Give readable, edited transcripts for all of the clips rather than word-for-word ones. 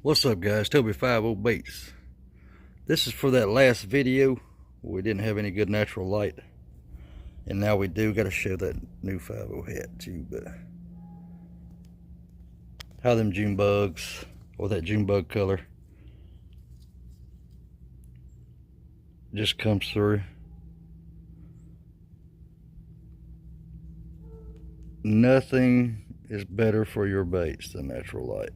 What's up, guys? Toby 50 Baits. This is for that last video where we didn't have any good natural light, and now we do. Got to show that new 50 hat too, but how them June bugs, or that June bug color, just comes through. Nothing is better for your baits than natural light.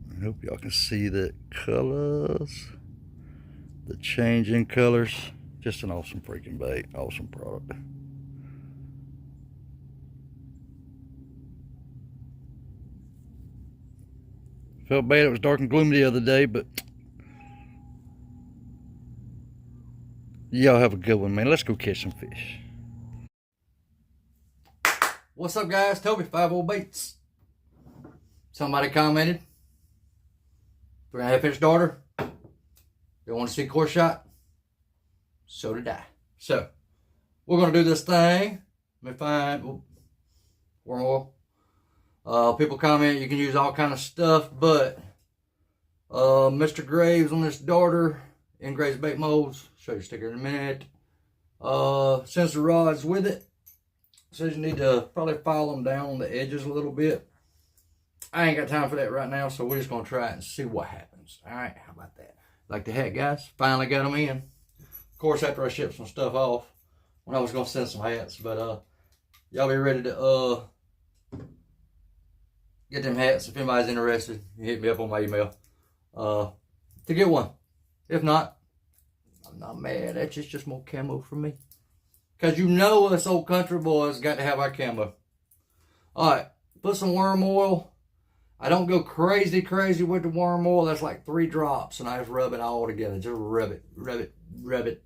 I hope y'all can see the colors, the change in colors. Just an awesome freaking bait, awesome product. Felt bad it was dark and gloomy the other day, but y'all have a good one, man. Let's go catch some fish. What's up, guys? Toby 50 Baits. Somebody commented, 3.5 inch darter. They want to see core shot. So did I. So we're gonna do this thing. Let me find worm oil. People comment you can use all kind of stuff, but Mr. Graves on this darter in Graves bait molds. Show you sticker in a minute. Sensor rods with it. Says you need to probably file them down on the edges a little bit. I ain't got time for that right now, so we're just gonna try it and see what happens. All right, how about that? Like the hat, guys. Finally got them in. Of course, after I shipped some stuff off, when I was gonna send some hats, but y'all be ready to get them hats if anybody's interested. You hit me up on my email to get one. If not, I'm not mad. That's just more camo for me. Because you know us old country boys got to have our camo. Alright, put some worm oil. I don't go crazy with the worm oil. That's like 3 drops, and I just rub it all together. Just rub it, rub it, rub it,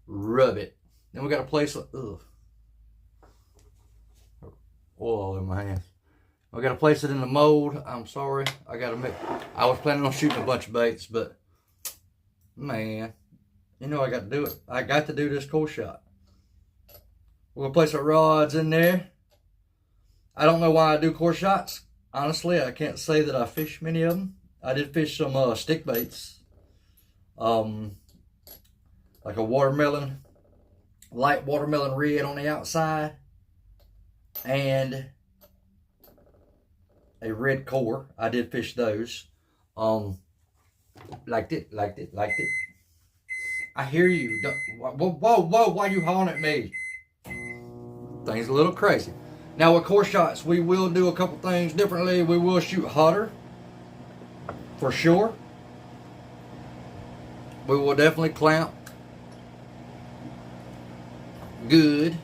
rub it. Then we got to place oil all in my hands. I got to place it in the mold. I'm sorry. I was planning on shooting a bunch of baits, but man, you know I got to do it. I got to do this core shot. We're going to place our rods in there. I don't know why I do core shots. Honestly, I can't say that I fish many of them. I did fish some stick baits. Like a watermelon, light watermelon red on the outside. And a red core. I did fish those. Liked it. I hear you. Whoa, why you hollering at me? Things a little crazy. Now with core shots, we will do a couple things differently. We will shoot hotter, for sure. We will definitely clamp good,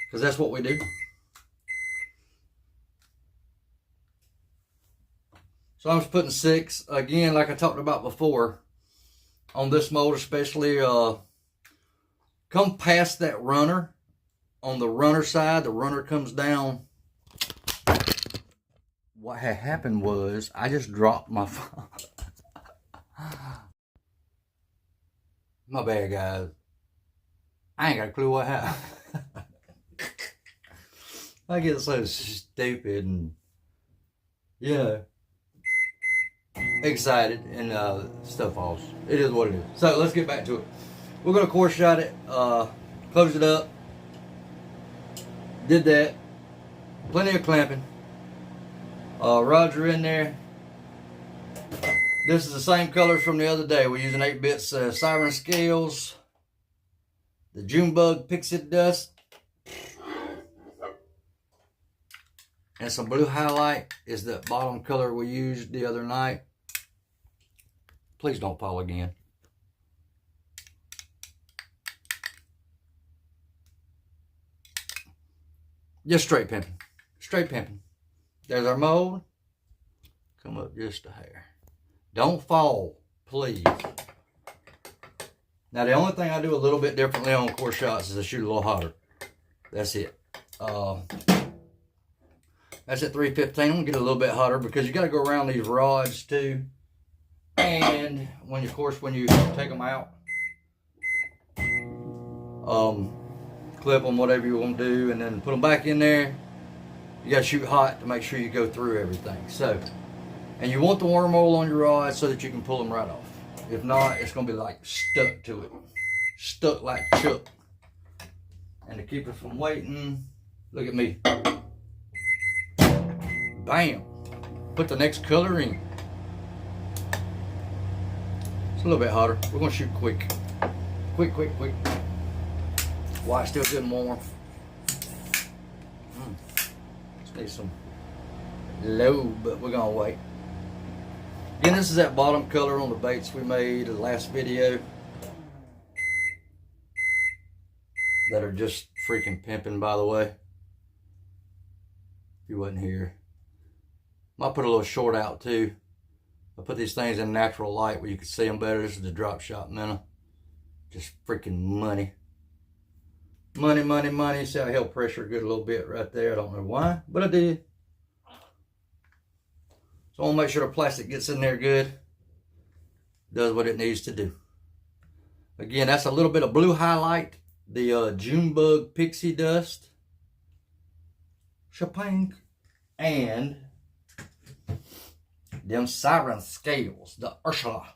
because that's what we do. So I'm just putting 6, again, like I talked about before, on this mold especially. Come past that runner. On the runner side, the runner comes down. What had happened was I just dropped my phone. My bad, guys. I ain't got a clue what happened. I get so stupid and, you know, excited, and stuff falls. It is what it is. So let's get back to it. We're gonna core shot it, close it up. Did that. Plenty of clamping. Rods are in there. This is the same colors from the other day. We're using 8-bits Siren Scales, the Junebug Pixie Dust, and some blue highlight is the bottom color we used the other night. Please don't fall again. Just straight pimping. Straight pimping. There's our mold. Come up just a hair. Don't fall, please. Now the only thing I do a little bit differently on core shots is I shoot a little hotter. That's it. That's at 315. I'm gonna get a little bit hotter because you gotta go around these rods too. And when you take them out, clip them, whatever you want to do, and then put them back in there. You got to shoot hot to make sure you go through everything. So, and you want the worm oil on your rod so that you can pull them right off. If not, it's going to be like stuck to it. Stuck like Chuck. And to keep it from waiting, look at me. Bam. Put the next color in. It's a little bit hotter. We're going to shoot quick. Quick. While it's still good and warm. Just need some low, but we're going to wait. Again, this is that bottom color on the baits we made in the last video. That are just freaking pimping, by the way. If you wasn't here. Might put a little short out too. I put these things in natural light where you can see them better. This is the drop shot minnow. Just freaking money. Money. See, I held pressure good a little bit right there. I don't know why, but I did. So I want to make sure the plastic gets in there good. Does what it needs to do. Again, that's a little bit of blue highlight. The Junebug Pixie Dust. Chapang. And them Siren Scales. The Ursula.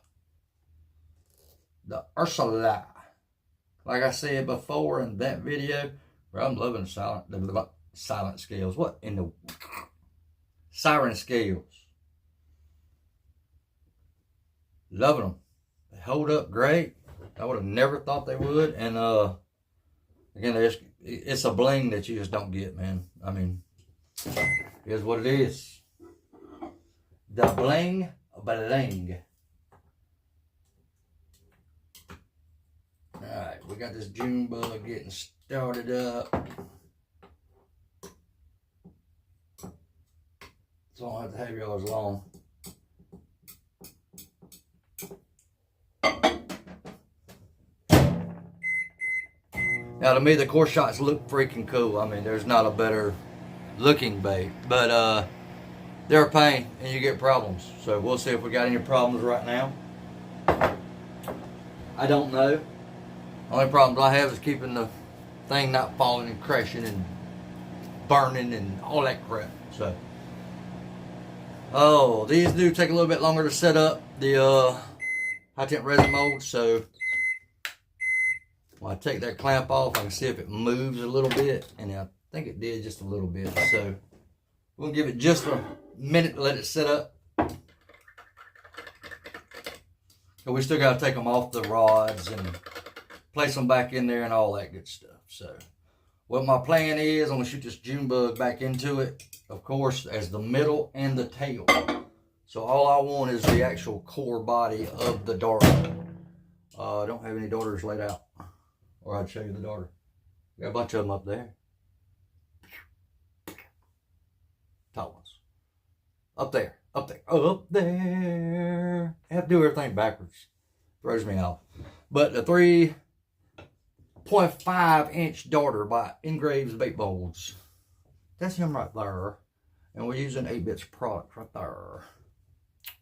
The Ursula. Like I said before in that video, bro, I'm loving silent scales. What in the Siren Scales? Loving them. They hold up great. I would have never thought they would. And again, it's a bling that you just don't get, man. I mean, here's what it is. The bling. Alright, we got this Junebug getting started up. So I don't have to have y'all as long. Now to me the core shots look freaking cool. I mean, there's not a better looking bait. But they're a pain and you get problems. So we'll see if we got any problems right now. I don't know. Only problems I have is keeping the thing not falling and crashing and burning and all that crap. So, oh, these do take a little bit longer to set up, the high temp resin mold. So when I take that clamp off, I can see if it moves a little bit, and I think it did just a little bit. So we'll give it just a minute to let it set up. But we still got to take them off the rods and place them back in there and all that good stuff. So what my plan is, I'm going to shoot this Junebug back into it, of course, as the middle and the tail. So all I want is the actual core body of the darter. I don't have any darters laid out, or I'd show you the darter. Got a bunch of them up there. Tall ones. Up there. Up there. I have to do everything backwards. Throws me off. But the 3.5-inch darter by Engraves Bait Molds. That's him right there. And we're using 8-bits product right there.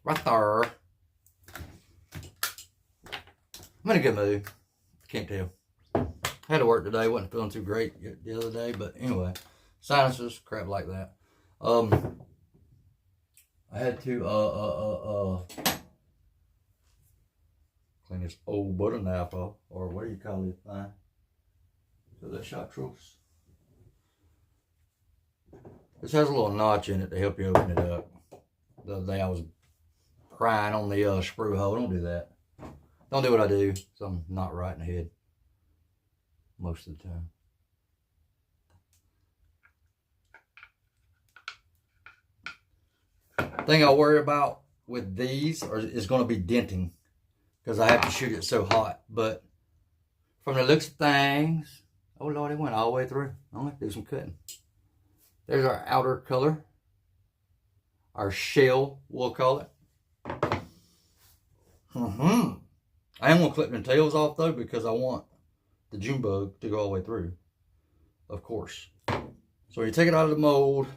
Right there. I'm in a good mood. Can't tell. Had to work today. Wasn't feeling too great the other day. But anyway. Sinuses. Crap like that. I had to clean this old butter knife off, or what do you call it? So that chartreuse. This has a little notch in it to help you open it up. The other day I was prying on the sprue hole. Don't do that. Don't do what I do. So I'm not right in the head most of the time. Thing I worry about with these is going to be denting, because I have to shoot it so hot. But from the looks of things, oh Lord, it went all the way through. I'm going to do some cutting. There's our outer color, our shell, we'll call it. I am going to clip the tails off though, because I want the Junebug to go all the way through, of course. So when you take it out of the mold,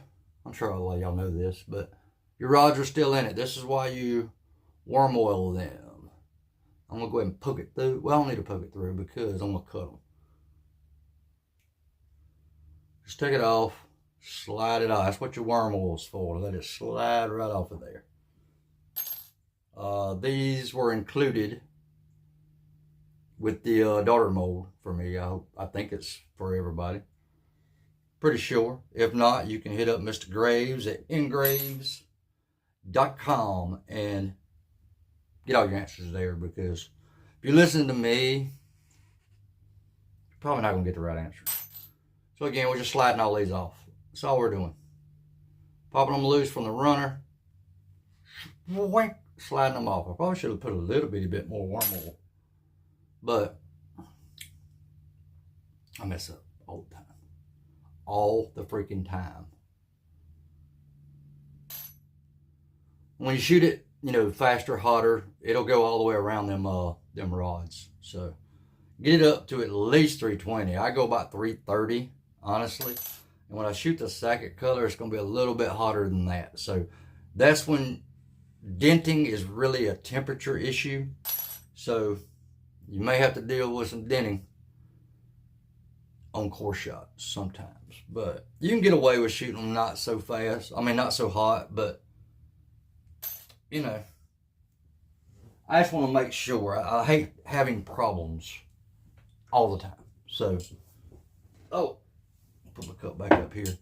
I'm sure a lot of y'all know this, but your rods are still in it. This is why you worm oil them. I'm going to go ahead and poke it through. Well, I don't need to poke it through because I'm going to cut them. Just take it off, slide it off. That's what your worm oil's for. Let it slide right off of there. These were included with the daughter mold for me. I think it's for everybody. Pretty sure. If not, you can hit up Mr. Graves at ngraves.com and get all your answers there, because if you listen to me, you're probably not going to get the right answer. So again, we're just sliding all these off. That's all we're doing. Popping them loose from the runner. Sliding them off. I probably should have put a little bit more worm oil, but I mess up all the time. All the freaking time. When you shoot it, you know, faster, hotter, it'll go all the way around them rods. So get it up to at least 320. I go about 330, honestly. And when I shoot the second color, it's going to be a little bit hotter than that. So that's when denting is really a temperature issue. So you may have to deal with some denting on core shots sometimes. But you can get away with shooting them not so fast. I mean, not so hot, but, you know, I just want to make sure. I hate having problems all the time. So, put my cup back up here.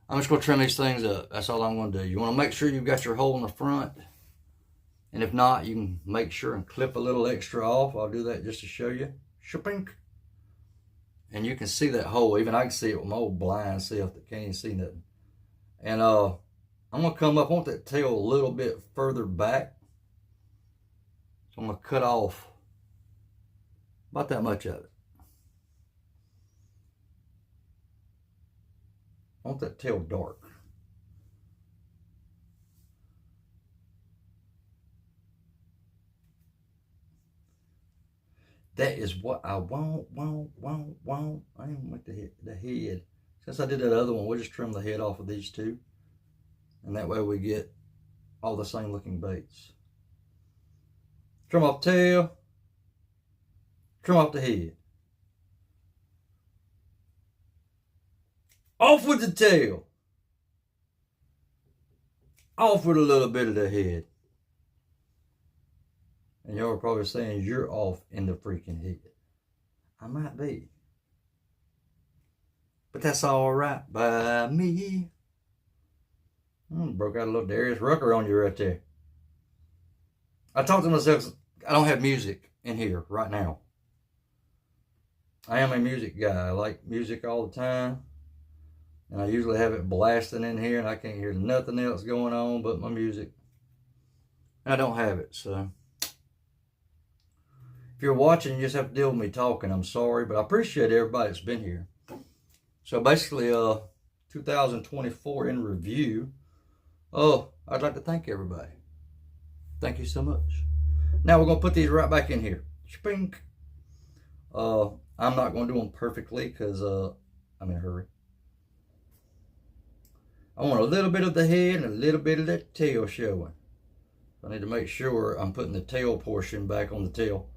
I'm just going to trim these things up. That's all I'm going to do. You want to make sure you've got your hole in the front. And if not, you can make sure and clip a little extra off. I'll do that just to show you. Shapink. And you can see that hole. Even I can see it with my old blind. See if I can't even see nothing. And I'm going to come up. I want that tail a little bit further back. So I'm going to cut off about that much of it. I want that tail dark. That is what I want. I ain't with the head. Since I did that other one, we'll just trim the head off of these two. And that way we get all the same looking baits. Trim off the tail. Trim off the head. Off with the tail. Off with a little bit of the head. And y'all are probably saying you're off in the freaking head. I might be. But that's all right by me. Broke out a little Darius Rucker on you right there. I talked to myself, I don't have music in here right now. I am a music guy. I like music all the time. And I usually have it blasting in here and I can't hear nothing else going on but my music. I don't have it, so. If you're watching, you just have to deal with me talking. I'm sorry, but I appreciate everybody that's been here. So basically, 2024 in review. I'd like to thank everybody. Thank you so much. Now we're going to put these right back in here. Spink. I'm not going to do them perfectly because I'm in a hurry. I want a little bit of the head and a little bit of that tail showing. I need to make sure I'm putting the tail portion back on the tail.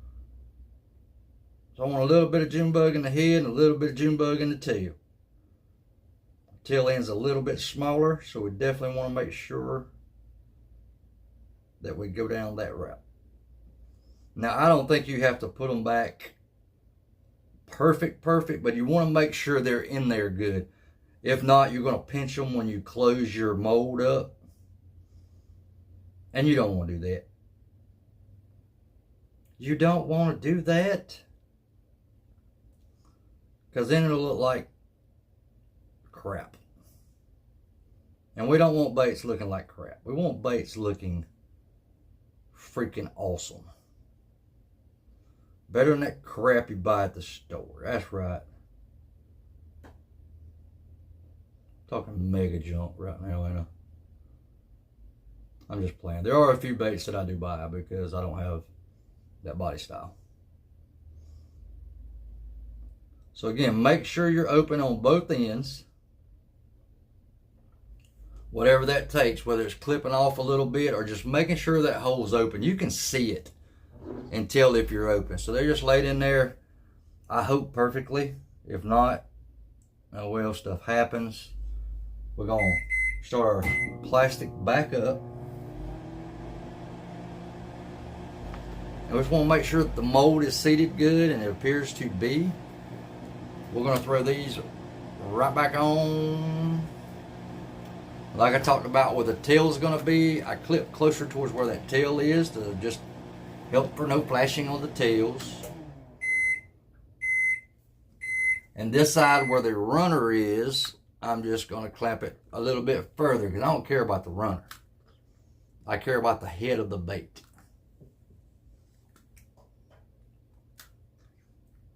So I want a little bit of Junebug in the head and a little bit of Junebug in the tail. The tail end's a little bit smaller, so we definitely want to make sure that we go down that route. Now, I don't think you have to put them back perfect, but you want to make sure they're in there good. If not, you're going to pinch them when you close your mold up. And you don't want to do that. You don't want to do that. Because then it'll look like crap. And we don't want baits looking like crap. We want baits looking freaking awesome. Better than that crap you buy at the store. That's right. Talking mega junk right now, ain't I? I'm just playing. There are a few baits that I do buy because I don't have that body style. So again, make sure you're open on both ends. Whatever that takes, whether it's clipping off a little bit or just making sure that hole's open. You can see it and tell if you're open. So they're just laid in there, I hope perfectly. If not, Oh well, stuff happens. We're gonna start our plastic back up. And we just want to make sure that the mold is seated good, and it appears to be. We're going to throw these right back on. Like I talked about where the tail is going to be, I clip closer towards where that tail is to just help for no flashing on the tails. And this side where the runner is, I'm just going to clamp it a little bit further because I don't care about the runner. I care about the head of the bait.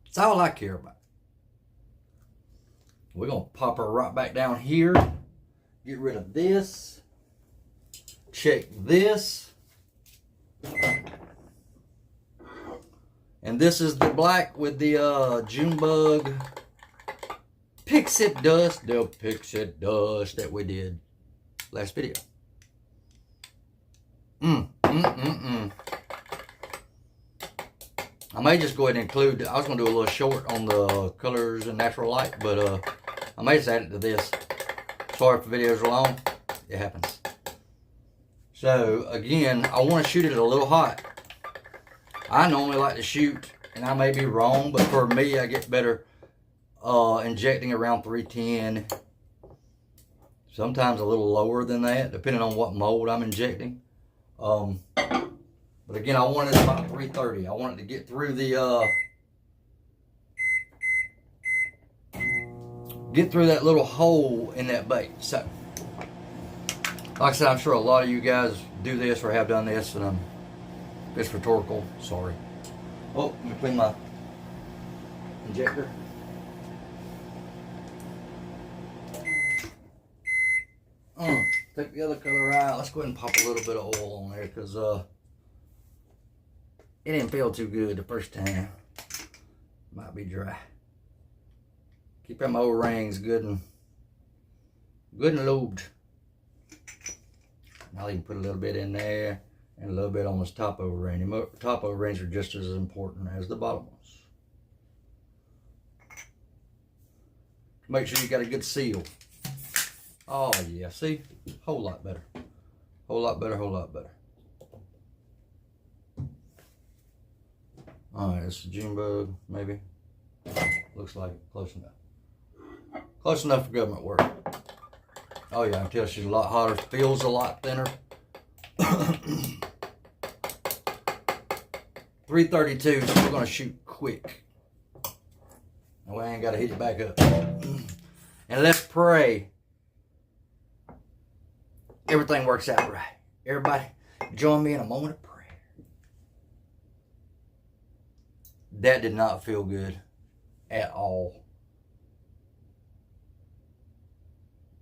That's all I care about. We're going to pop her right back down here. Get rid of this. Check this. And this is the black with the Junebug Pixie Dust. The Pixie Dust that we did last video. I may just go ahead and include, I was going to do a little short on the colors and natural light, but I may just add it to this. Sorry if the videos are long. It happens. So, again, I want to shoot it a little hot. I normally like to shoot, and I may be wrong, but for me, I get better injecting around 310. Sometimes a little lower than that, depending on what mold I'm injecting. But again, I wanted it about 330. I wanted to get through the that little hole in that bait. So, like I said, I'm sure a lot of you guys do this or have done this, and it's rhetorical. Sorry. Oh, let me clean my injector. Take the other color out. Let's go ahead and pop a little bit of oil on there because it didn't feel too good the first time. Might be dry. Keep them O-rings good and lubed. I'll even put a little bit in there and a little bit on this top O-ring. The top O-rings are just as important as the bottom ones. Make sure you got a good seal. Oh yeah, see? Whole lot better. Whole lot better, whole lot better. Alright, it's a Junebug, maybe. Looks like it. Close enough. Close enough for government work. Oh yeah, I can tell she's a lot hotter. Feels a lot thinner. 332, so we're going to shoot quick. And we ain't got to hit it back up. And let's pray everything works out right. Everybody, join me in a moment of prayer. That did not feel good at all.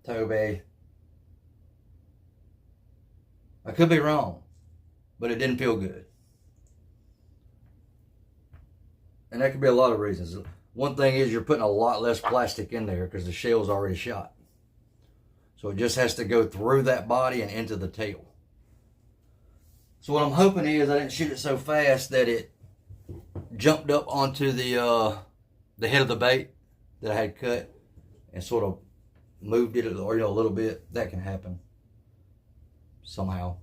Toby. I could be wrong, but it didn't feel good. And that could be a lot of reasons. One thing is you're putting a lot less plastic in there because the shell's already shot. So it just has to go through that body and into the tail. So what I'm hoping is I didn't shoot it so fast that it jumped up onto the head of the bait that I had cut and sort of moved it, or a little bit. That can happen somehow.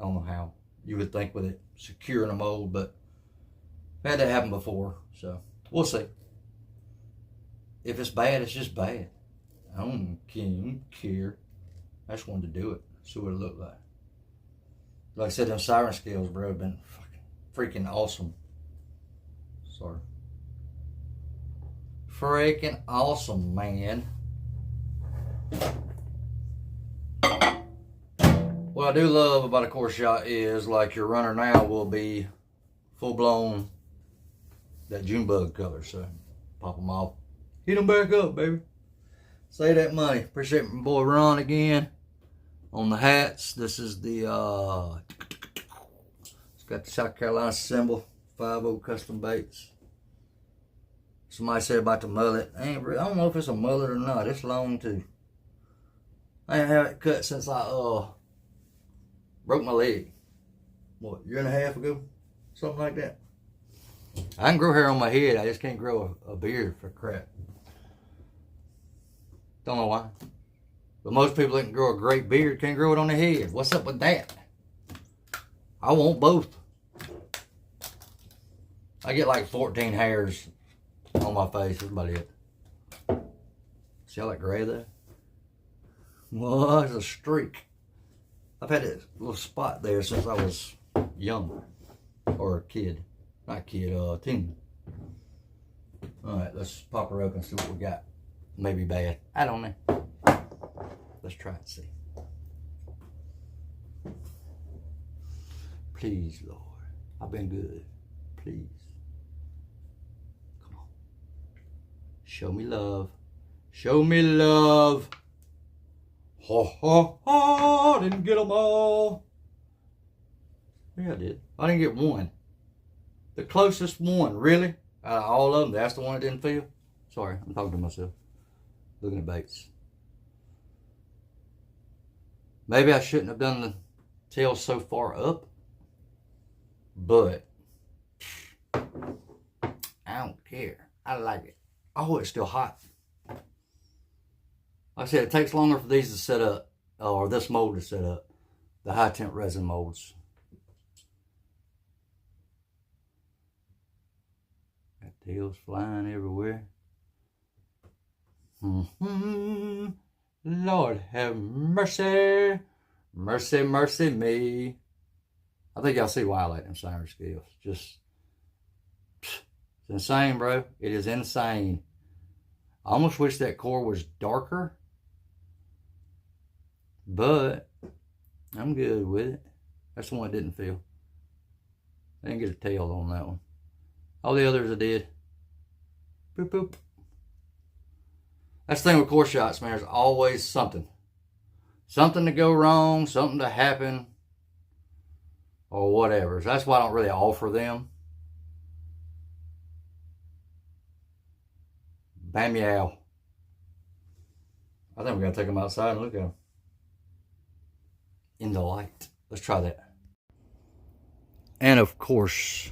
I don't know how. You would think with it secure in a mold, but I've had that happen before, so we'll see. If it's bad, it's just bad. I don't care. I just wanted to do it, see what it looked like. Like I said, them Siren Scales, bro, have been freaking awesome. Sorry. Freaking awesome, man. What I do love about a core shot is, like, your runner now will be full-blown that Junebug color, so pop them off. Heat them back up, baby. Save that money. Appreciate my boy Ron again on the hats. This is the, it's got the South Carolina symbol, 5-0 custom baits. Somebody said about the mullet. I don't know if it's a mullet or not. It's long too. I ain't had it cut since I broke my leg. What, a year and a half ago? Something like that. I can grow hair on my head. I just can't grow a beard for crap. Don't know why. But most people that can grow a great beard can't grow it on their head. What's up with that? I want both. I get like 14 hairs on my face. That's about it. See all that gray there? Well, there's a streak. I've had a little spot there since I was young. Or a kid. Not kid, teen. Alright, let's pop her up and see what we got. Maybe bad. I don't know. Let's try and see. Please, Lord. I've been good. Please. Come on. Show me love. Show me love. Ha ha ha. Didn't get them all. Yeah, I did. I didn't get one. The closest one, really? Out of all of them, that's the one that didn't feel? Sorry, I'm talking to myself. Looking at baits. Maybe I shouldn't have done the tail so far up. But I don't care. I like it. Oh, it's still hot. Like I said, it takes longer for these to set up, or this mold to set up. The high temp resin molds. Got tails flying everywhere. Lord have mercy. Mercy, mercy me. I think y'all see why I like them Siren Scales. Just, it's insane, bro. It is insane. I almost wish that core was darker. But I'm good with it. That's the one I didn't feel. I didn't get a tail on that one. All the others I did. Boop, boop. That's the thing with core shots, man. There's always something. Something to go wrong, something to happen, or whatever. So that's why I don't really offer them. Bam yow. I think we gotta take them outside and look at them. In the light. Let's try that. And of course,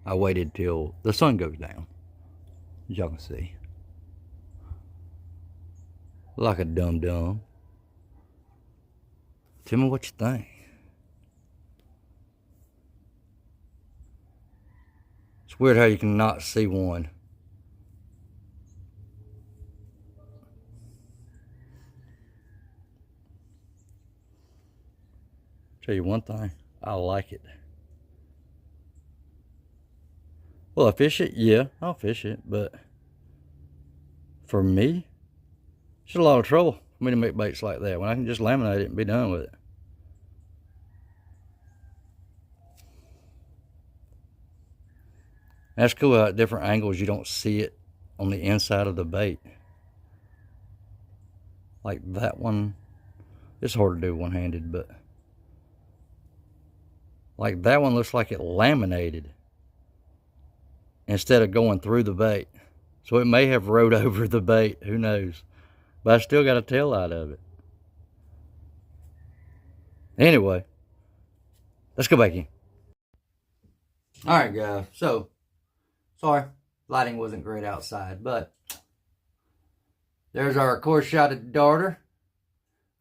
I waited till the sun goes down. As y'all can see. Like a dum-dum. Tell me what you think. It's weird how you can not see one. Tell you one thing, I like it. Will I fish it? Yeah, I'll fish it, but for me, it's a lot of trouble for me to make baits like that when I can just laminate it and be done with it. That's cool how at different angles you don't see it on the inside of the bait. Like that one, it's hard to do one-handed, but like that one looks like it laminated instead of going through the bait. So it may have rode over the bait, who knows. But I still got a tail out of it. Anyway, let's go back in. Alright guys, so, sorry, lighting wasn't great outside, but there's our core-shotted darter.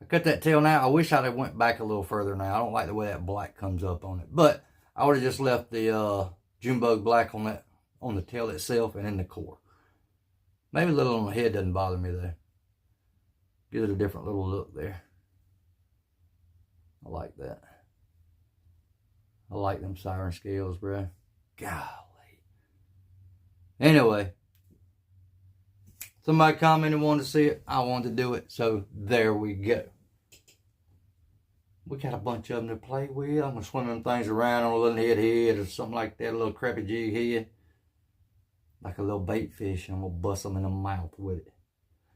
I cut that tail now. I wish I'd have went back a little further now. I don't like the way that black comes up on it. But I would have just left the Junebug black on that, on the tail itself and in the core. Maybe a little on the head doesn't bother me though. Gives it a different little look there. I like that. I like them Siren Scales, bro. Golly. Anyway. Somebody commented wanted to see it. I wanted to do it. So there we go. We got a bunch of them to play with. I'm going to swim them things around on a little head or something like that. A little crappy jig head. Like a little bait fish. And I'm going to bust them in the mouth with it.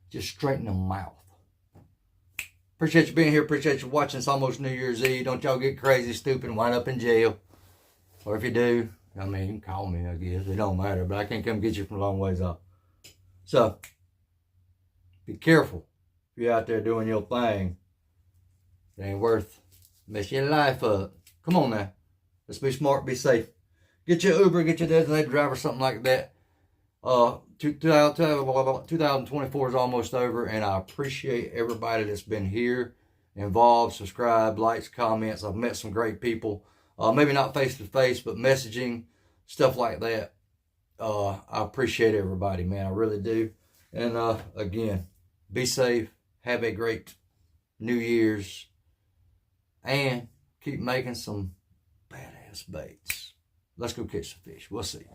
Just straight in the mouth. Appreciate you being here. Appreciate you watching. It's almost New Year's Eve. Don't y'all get crazy, stupid, and wind up in jail. Or if you do, I mean, you can call me, I guess. It don't matter. But I can't come get you from a long ways off. So, be careful. If you're out there doing your thing, it ain't worth messing your life up. Come on now. Let's be smart, be safe. Get your Uber, get your designated driver, something like that. 2024 is almost over, and I appreciate everybody that's been here, involved, subscribed, likes, comments. I've met some great people. Maybe not face to face, but messaging, stuff like that. I appreciate everybody, man. I really do. And again, be safe. Have a great New Year's. And keep making some badass baits. Let's go catch some fish. We'll see.